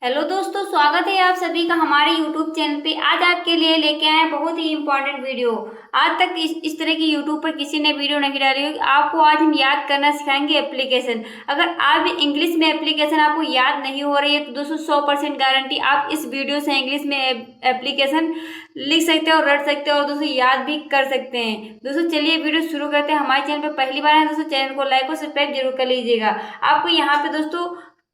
Hello दोस्तों, स्वागत है आप सभी का हमारे यूट्यूब चैनल पे। आज आपके लिए लेके आए हैं बहुत ही इम्पोर्टेंट वीडियो। आज तक इस तरह की यूट्यूब पर किसी ने वीडियो नहीं डाली होगी। आपको आज हम याद करना सिखाएंगे एप्लीकेशन। अगर आप भी इंग्लिश में एप्लीकेशन आपको याद नहीं हो रही है तो दोस्तों 100% गारंटी आप इस वीडियो से इंग्लिश में एप्लीकेशन लिख सकते हैं और रट सकते हैं और दोस्तों याद भी कर सकते हैं। दोस्तों चलिए वीडियो शुरू करते हैं। हमारे चैनल पर पहली बार है दोस्तों, चैनल को लाइक और सब्सक्राइब जरूर कर लीजिएगा। आपको यहाँ पे दोस्तों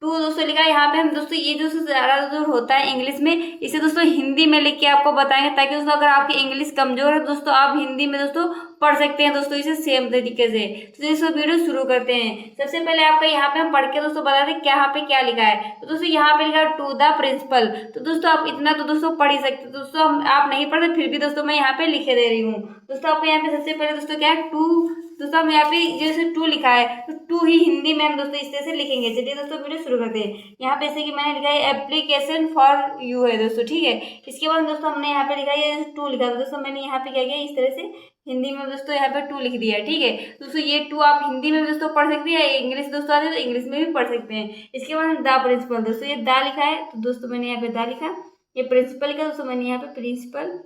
टू दोस्तों लिखा है। यहाँ पे हम दोस्तों ये दोस्तों ज्यादा जो होता है इंग्लिश में, इसे दोस्तों हिंदी में लिख के आपको बताएंगे, ताकि दोस्तों अगर आपकी इंग्लिश कमजोर है दोस्तों आप हिंदी में दोस्तों पढ़ सकते हैं दोस्तों इसे सेम तरीके से। तो दोस्तों वीडियो शुरू करते हैं। सबसे पहले आपका यहाँ पे हम पढ़ के दोस्तों बता दें क्या यहाँ पे क्या लिखा है। तो दोस्तों यहाँ पे लिखा है टू द प्रिंसिपल। तो दोस्तों आप इतना तो दोस्तों पढ़ ही सकते हैं। दोस्तों आप नहीं पढ़ते फिर भी दोस्तों मैं यहाँ पे लिखे दे रही हूँ। दोस्तों आपको यहाँ पे सबसे पहले दोस्तों क्या है टू। दोस्तों हम यहाँ पे जैसे टू लिखा है तो टू ही हिंदी में हम दोस्तों इस तरह से लिखेंगे। चलिए दोस्तों वीडियो शुरू करते हैं। यहाँ पे जैसे कि मैंने लिखा है एप्लीकेशन फॉर यू है दोस्तों, ठीक है। इसके बाद दोस्तों हमने यहाँ पे लिखा है टू लिखा है। दोस्तों मैंने यहाँ पे क्या किया इस तरह से हिंदी में दोस्तों यहाँ पे टू लिख दिया है, ठीक है। दोस्तों ये टू आप हिंदी में भी दोस्तों पढ़ सकते हैं, इंग्लिश दोस्तों आते हैं तो इंग्लिश में भी पढ़ सकते हैं। इसके बाद द प्रिंसिपल। दोस्तों ये द लिखा है तो दोस्तों मैंने यहाँ पे द लिखा। ये प्रिंसिपल लिखा दोस्तों मैंने यहाँ पे प्रिंसिपल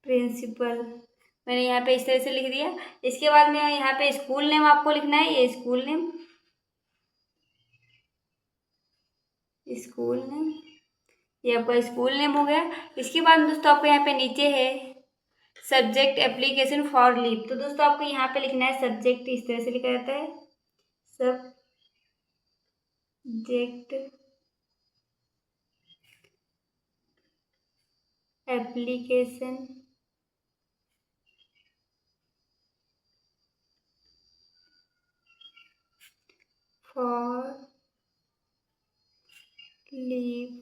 प्रिंसिपल मैंने यहाँ पे इस तरह से लिख दिया। इसके बाद में यहाँ पे स्कूल नेम आपको लिखना है। ये स्कूल नेम ये आपका स्कूल नेम हो गया। इसके बाद दोस्तों आपको यहाँ पे नीचे है सब्जेक्ट एप्लीकेशन फॉर लीव। तो दोस्तों आपको यहाँ पे लिखना है सब्जेक्ट, इस तरह से लिखा जाता है सब्जेक्ट एप्लीकेशन फॉर लीव।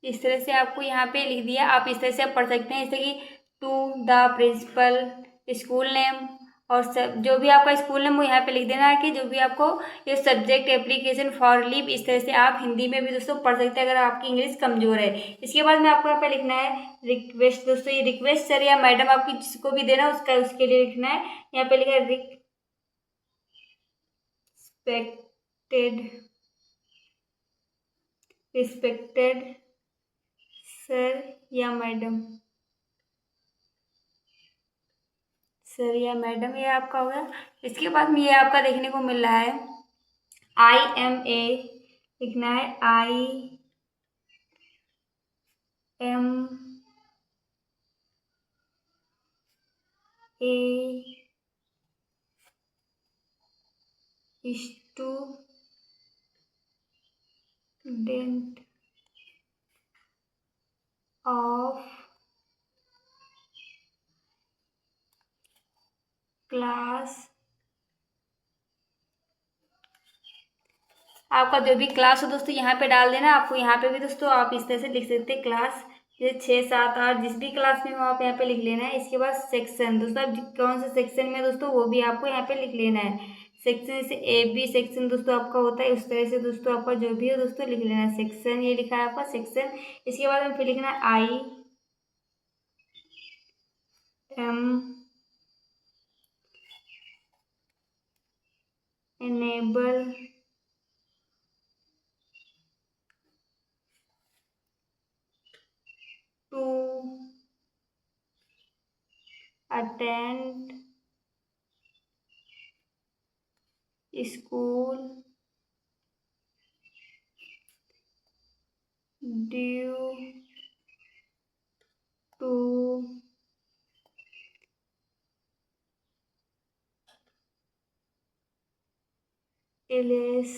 इस तरह से आपको यहाँ पे लिख दिया। आप इस तरह से आप पढ़ सकते हैं, जैसे कि to the principal, school name और सब जो भी आपका स्कूल नेम वो यहाँ पे लिख देना है कि जो भी आपको ये सब्जेक्ट एप्लीकेशन फॉर लीव। इस तरह से आप हिंदी में भी दोस्तों पढ़ सकते हैं अगर आपकी इंग्लिश कमजोर है। इसके बाद में आपको यहाँ पे लिखना है रिक्वेस्ट। दोस्तों ये रिक्वेस्ट सर या मैडम आपकी जिसको भी देना उसका उसके लिए लिखना है। यहाँ पे लिखा है रिस्पेक्टेड सर या मैडम, सर या मैडम ये आपका हो गया। इसके बाद में ये आपका देखने को मिल रहा है IMA लिखना है। IMA student of class. आपका जो भी क्लास हो दोस्तों यहाँ पे डाल देना। आपको यहाँ पे भी दोस्तों आप इस तरह से लिख सकते हैं क्लास, जैसे 6 7 8 जिस भी क्लास में हो आप यहाँ पे लिख लेना है। इसके बाद सेक्शन। दोस्तों आप कौन से सेक्शन में दोस्तों वो भी आपको यहाँ पे लिख लेना है। सेक्शन जैसे AB सेक्शन दोस्तों आपका होता है, उस तरह से दोस्तों आपका जो भी हो दोस्तों लिख लेना है सेक्शन। ये लिखा है आपका सेक्शन। इसके बाद में फिर लिखना है IM enable to attend school due to illness।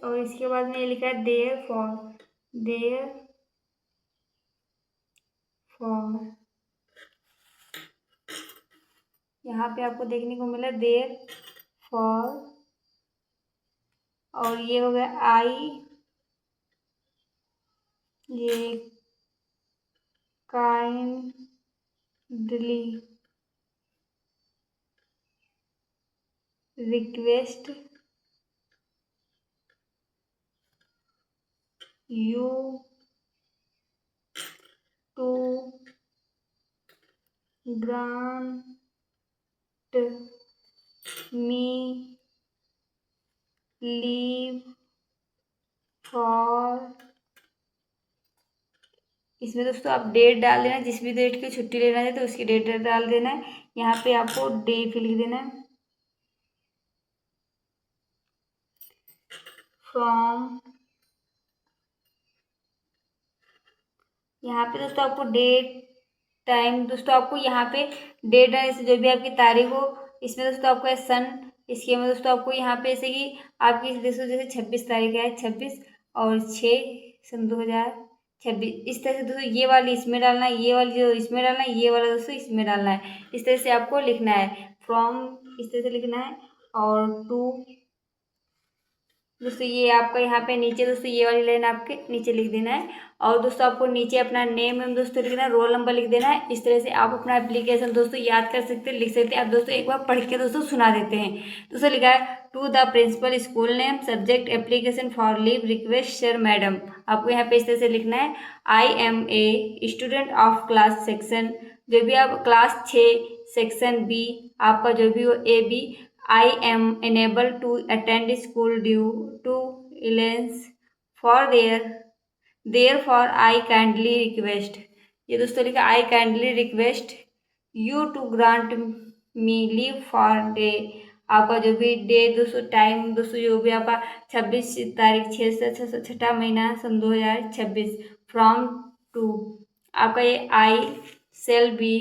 और इसके बाद में ये लिखा है देयर फॉर यहाँ पे आपको देखने को मिला देयर फॉर। और ये हो गया ये kindly request you to grant me leave for, इसमें दोस्तों आप डेट डाल देना, जिस भी डेट की छुट्टी लेना है तो उसकी डेट डाल देना है। यहाँ पे आपको डे फिर लिख देना है। फ्रॉम, यहाँ पे दोस्तों आपको डेट टाइम, दोस्तों आपको यहाँ पे डेट डालने से जो भी आपकी तारीख हो, इसमें दोस्तों आपको है सन, इसके में दोस्तों आपको यहाँ पे जैसे कि आपकी दोस्तों जैसे 26 तारीख है, 26 और 6/2026, इस तरह से दोस्तों ये वाली इसमें डालना है, ये वाली जो इसमें डालना है, ये वाला दोस्तों इसमें डालना है। इस तरह से आपको लिखना है। फ्रॉम इस तरह से लिखना है और टू दोस्तों ये आपका यहाँ पे नीचे दोस्तों ये वाली लाइन आपके नीचे लिख देना है। और दोस्तों आपको नीचे अपना नेम एम दोस्तों लिखना है, रोल नंबर लिख देना है। इस तरह से आप अपना एप्लीकेशन दोस्तों याद कर सकते हैं, लिख सकते हैं। अब दोस्तों एक बार पढ़ के दोस्तों सुना देते हैं। दोस्तों लिखा है to the principal school name subject application for leave request sir madam. आपको यहाँ पे इस तरह से लिखना है I am a student of class section, जो भी आप क्लास 6 सेक्शन बी आपका जो भी हो A B, I am unable to attend school due to illness, for therefore I kindly request, ये दोस्तों लिखा I kindly request you to grant me leave for day, आपका जो भी डे दोस्तों टाइम दोस्तों जो भी आपका 26 तारीख 6 महीना सन 2026 फ्रॉम टू, आपका ये I shall be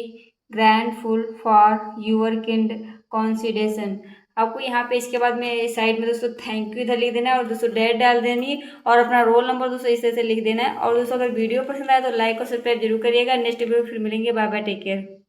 grateful for your kind consideration. आपको यहाँ पे इसके बाद में साइड में दोस्तों थैंक यू इधर लिख देना है और दोस्तों डेट डाल देनी है और अपना रोल नंबर दोस्तों इस तरह से लिख देना है। और दोस्तों अगर वीडियो पसंद आए तो लाइक और सब्सक्राइब जरूर करिएगा। नेक्स्ट वीडियो फिर मिलेंगे। Bye bye, take care.